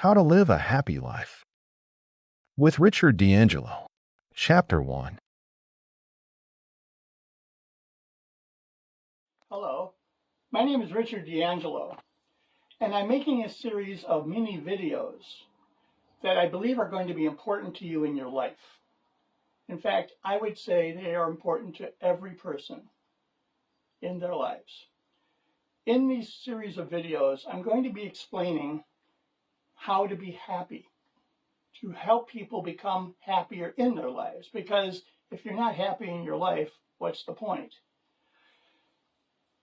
How to Live a Happy Life with Richard D'Angelo. Chapter 1. Hello, my name is Richard D'Angelo, and I'm making a series of mini videos that I believe are going to be important to you in your life. In fact, I would say they are important to every person in their lives. In these series of videos, I'm going to be explaining how to be happy, to help people become happier in their lives, because if you're not happy in your life, what's the point?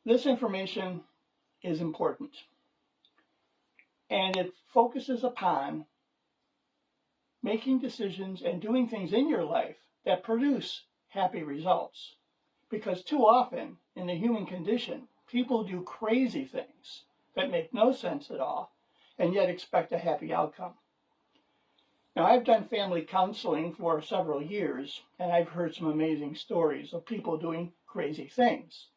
This information is important, and it focuses upon making decisions and doing things in your life that produce happy results. Because too often in the human condition, people do crazy things that make no sense at all and yet expect a happy outcome. Now, I've done family counseling for several years, and I've heard some amazing stories of people doing crazy things.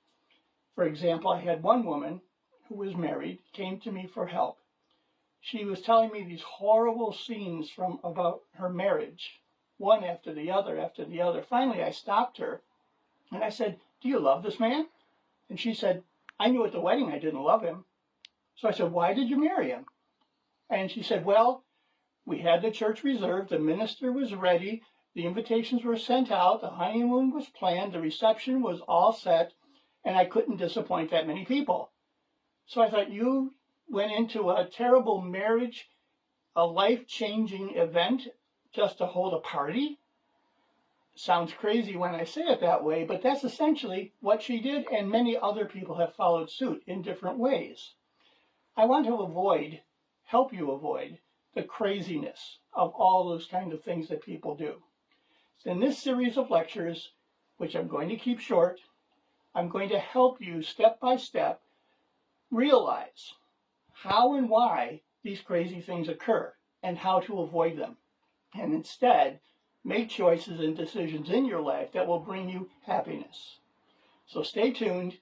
For example, I had one woman who was married, came to me for help. She was telling me these horrible scenes about her marriage, one after the other after the other. Finally, I stopped her and I said, "Do you love this man?" And she said, "I knew at the wedding I didn't love him." So I said, "Why did you marry him?" And she said, "Well, we had the church reserved, the minister was ready, the invitations were sent out, the honeymoon was planned, the reception was all set, and I couldn't disappoint that many people." So I thought, you went into a terrible marriage, a life-changing event, just to hold a party? Sounds crazy when I say it that way, but that's essentially what she did, and many other people have followed suit in different ways. I want to help you avoid the craziness of all those kind of things that people do. So in this series of lectures, which I'm going to keep short, I'm going to help you step by step realize how and why these crazy things occur and how to avoid them, and instead make choices and decisions in your life that will bring you happiness. So stay tuned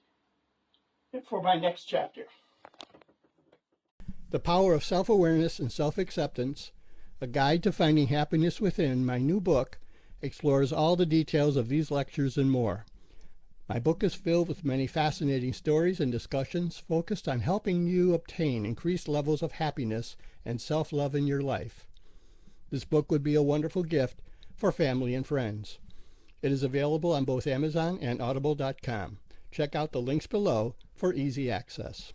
for my next chapter. The Power of Self-Awareness and Self-Acceptance, A Guide to Finding Happiness Within, my new book, explores all the details of these lectures and more. My book is filled with many fascinating stories and discussions focused on helping you obtain increased levels of happiness and self-love in your life. This book would be a wonderful gift for family and friends. It is available on both Amazon and Audible.com. Check out the links below for easy access.